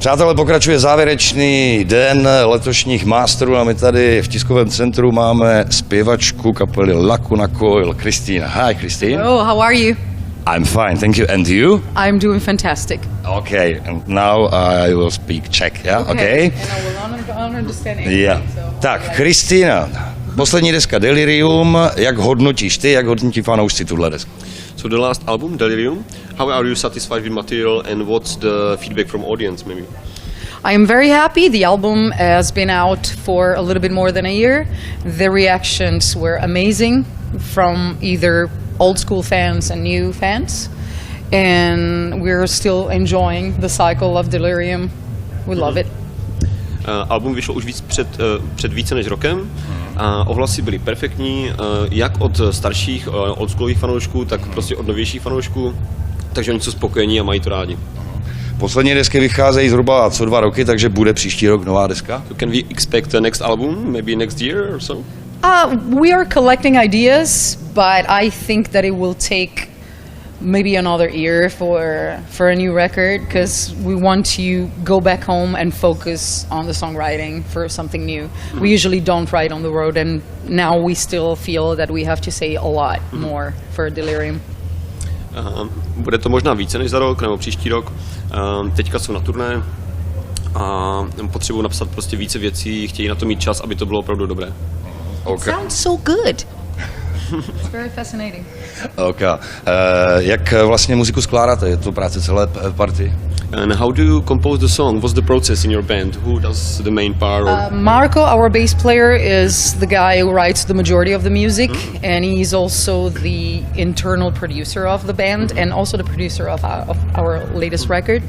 Přátelé, pokračuje závěrečný den letošních masterů a my tady v tiskovém centru máme zpěvačku kapely Lacuna Coil, Cristina. Hi, Christine. Hello, how are you? I'm fine, thank you. And you? I'm doing fantastic. Okay, and now I will speak Czech, yeah? Okay. And I will understand it. Yeah. Tak, Cristina, poslední deska Delirium, jak hodnotíš ty, jak hodnotí fanoušci tuhle desku? So the last album, Delirium, how are you satisfied with material and what's the feedback from audience maybe? I am very happy. The album has been out for a little bit more than a year. The reactions were amazing from either old school fans and new fans. And we're still enjoying the cycle of Delirium. We love it. Album vyšlo už před více než rokem a ohlasy byly perfektní, jak od starších oldschoolových fanoušků, tak prostě od novějších fanoušků, takže oni jsou spokojení a mají to rádi. Poslední desky vycházejí zhruba co 2 roky, takže bude příští rok nová deska? So can we expect the next album, maybe next year or so? We are collecting ideas, but I think that it will take maybe another year for a new record, because we want to go back home and focus on the songwriting for something new. We usually don't write on the road, and now we still feel that we have to say a lot more for Delirium. Bude to možná více než za rok nebo příští rok. Teďka jsou na turné a potřebují napsat prostě více věcí, chtějí na to mít čas, aby to bylo opravdu dobré. Okay. Sounds so good. It's very fascinating. Okay. Jak vlastně muziku skládáte? Je to práce celé party? And how do you compose the song? What's the process in your band? Who does the main part? Marco, our bass player, is the guy who writes the majority of the music, and he's also the internal producer of the band and also the producer of our latest record.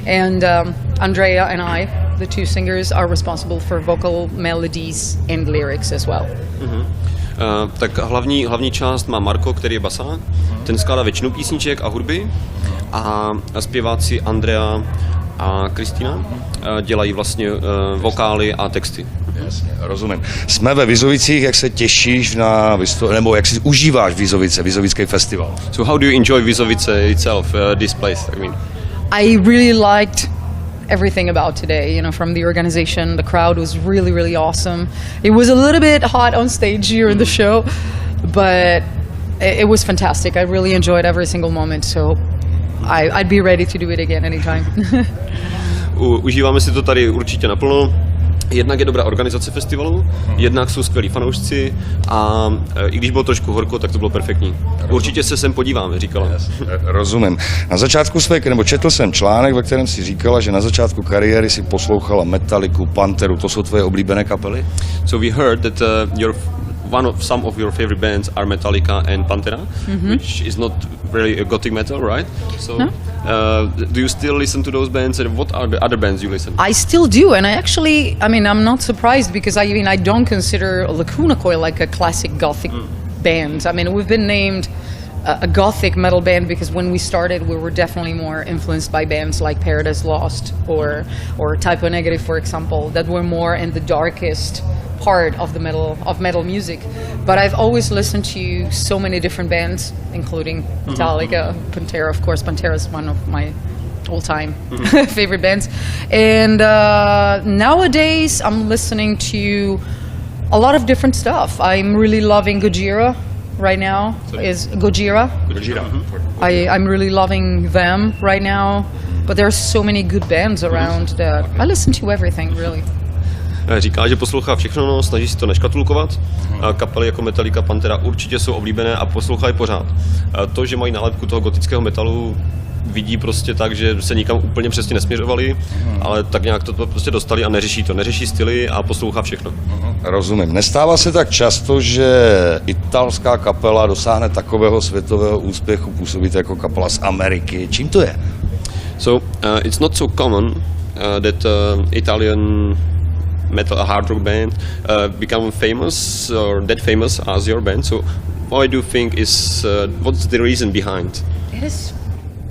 And Andrea and I, the two singers, are responsible for vocal melodies and lyrics as well. Tak hlavní část má Marko, který je basák. Ten skládá většinu písniček a hudby a zpěváci Andrea a Cristina dělají vlastně vokály a texty. Jasně, rozumím. Jsme ve Vizovicích, jak se těšíš na nebo jak si užíváš Vizovický festival? So how do you enjoy Vizovice itself, this place? I mean, I really liked everything about today, you know, from the organization. The crowd was really, really awesome. It was a little bit hot on stage during the show, but it was fantastic. I really enjoyed every single moment, so I'd be ready to do it again anytime. Užíváme si to tady určitě naplno. Jednak je dobrá organizace festivalu, jednak jsou skvělí fanoušci a i když bylo trošku horko, tak to bylo perfektní. Určitě se sem podíváme, říkala. Rozumím. Na začátku četl jsem článek, ve kterém si říkala, že na začátku kariéry si poslouchala Metalliku, Panteru, to jsou tvoje oblíbené kapely? So we heard that some of your favorite bands are Metallica and Pantera, which is not really a gothic metal, right? So, No. Do you still listen to those bands, and what are the other bands you listen? I still do, and I'm not surprised, because I don't consider Lacuna Coil like a classic gothic band. I mean, we've been named a gothic metal band because when we started, we were definitely more influenced by bands like Paradise Lost or Typo Negative, for example, that were more in the darkest part of metal music. But I've always listened to so many different bands, including Metallica, Pantera. Of course, Pantera is one of my all-time favorite bands. And nowadays, I'm listening to a lot of different stuff. I'm really loving Gojira right now. Is Gojira? I'm really loving them right now. But there are so many good bands around that I listen to everything, really. Říká, že poslouchá všechno, no, snaží si to neškatulkovat. Kapely jako Metallica, Pantera určitě jsou oblíbené a poslouchají pořád. To, že mají nálepku toho gotického metalu, vidí prostě tak, že se nikam úplně přesně nesměřovali, ale tak nějak to prostě dostali a neřeší styly a poslouchá všechno. Rozumím. Nestává se tak často, že italská kapela dosáhne takového světového úspěchu, působíte jako kapela z Ameriky. Čím to je? So, it's not so common that Italian metal, a hard rock band become famous or that famous as your band. So what do you think is what's the reason behind?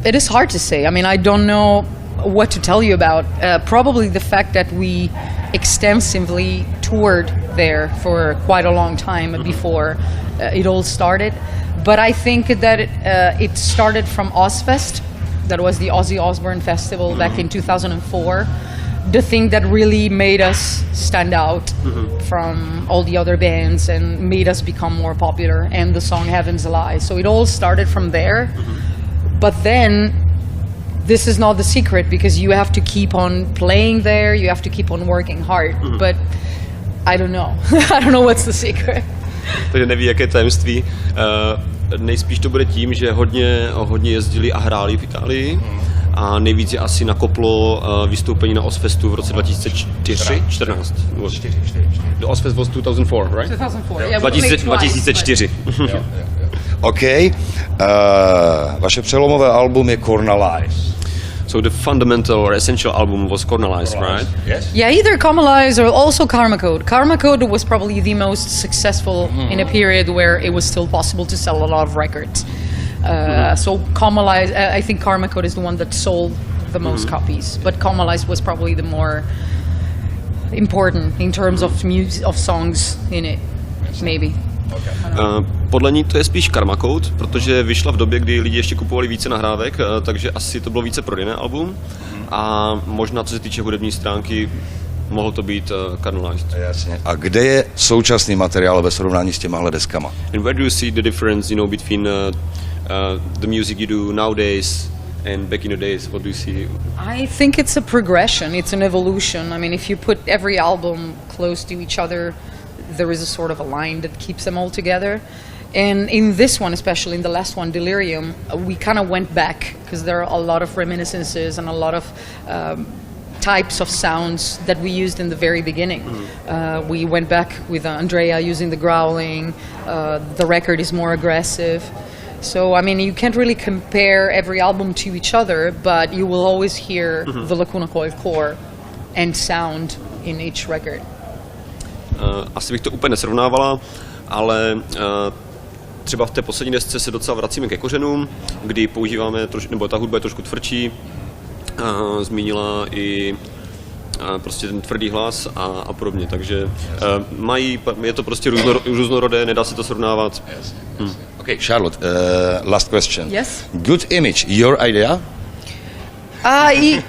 It is hard to say. I mean, I don't know what to tell you about. Probably the fact that we extensively toured there for quite a long time before it all started. But I think that it started from Ozfest That was the Ozzy Osbourne Festival back in 2004. The thing that really made us stand out from all the other bands and made us become more popular, and the song Heaven's a Lie. So it all started from there. But then this is not the secret, because you have to keep on playing there, you have to keep on working hard. But I don't know. I don't know what's the secret. Takže neví, jaké tajemství. Nejspíš to bude tím, že hodně jezdili a hráli v Itálii. A nejvíc je asi nakoplo vystoupení na Ozfestu v roce 2014. The Ozfest was 2004, right? 2004, yeah. 2004. OK. Vaše přelomové album je Cornelize. So the fundamental or essential album was Cornelize, right? Yes. Yeah, either Cornelize or also Karma Code. Karma Code was probably the most successful in a period where it was still possible to sell a lot of records. So Cornelize, I think Karma Code is the one that sold the most copies, but Cornelize was probably the more important in terms of music, of songs in it, maybe. Podle ní to je spíš Karma Code, protože vyšla v době, kdy lidi ještě kupovali více nahrávek, takže asi to bylo více prodejné album. A možná, co se týče hudební stránky, mohlo to být Cornelize. Jasně. A kde je současný materiál ve srovnání s těmahle deskama? And where do you see the difference, between the music you do nowadays and back in the days? What do you see? I think it's a progression, it's an evolution. I mean, if you put every album close to each other, there is a sort of a line that keeps them all together. And in this one, especially in the last one, Delirium, we kind of went back, because there are a lot of reminiscences and a lot of types of sounds that we used in the very beginning. We went back with Andrea using the growling. The record is more aggressive. So, I mean, you can't really compare every album to each other, but you will always hear the Lacuna Coil core and sound in each record. Asi bych to úplně nesrovnávala, ale třeba v té poslední desce se docela vracíme ke kořenům, kdy používáme, nebo ta hudba je trošku tvrdší, zmínila i prostě ten tvrdý hlas a podobně, takže je to prostě různorodé, nedá se to srovnávat. Okay, Charlotte, last question. Yes? Good Image, your idea?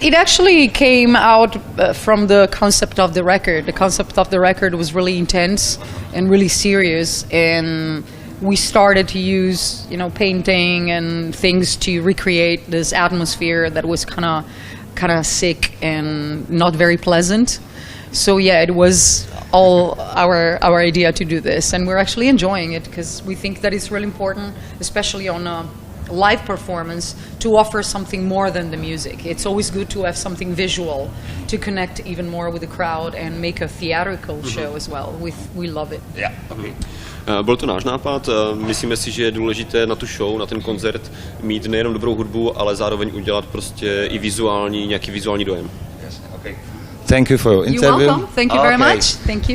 It actually came out from the concept of the record. The concept of the record was really intense and really serious, and we started to use, painting and things to recreate this atmosphere that was kind of sick and not very pleasant. So yeah, it was all our idea to do this, and we're actually enjoying it, because we think that it's really important, especially on a live performance, to offer something more than the music. It's always good to have something visual to connect even more with the crowd and make a theatrical show as well. We love it. Yeah. Okay. Byl to náš nápad. Myslíme si, že je důležité na tu show, na ten koncert mít nejenom dobrou hudbu, ale zároveň udělat prostě i nějaký vizuální dojem. Yes. Okay. Thank you for your interview. You're welcome. Thank you very much. Thank you.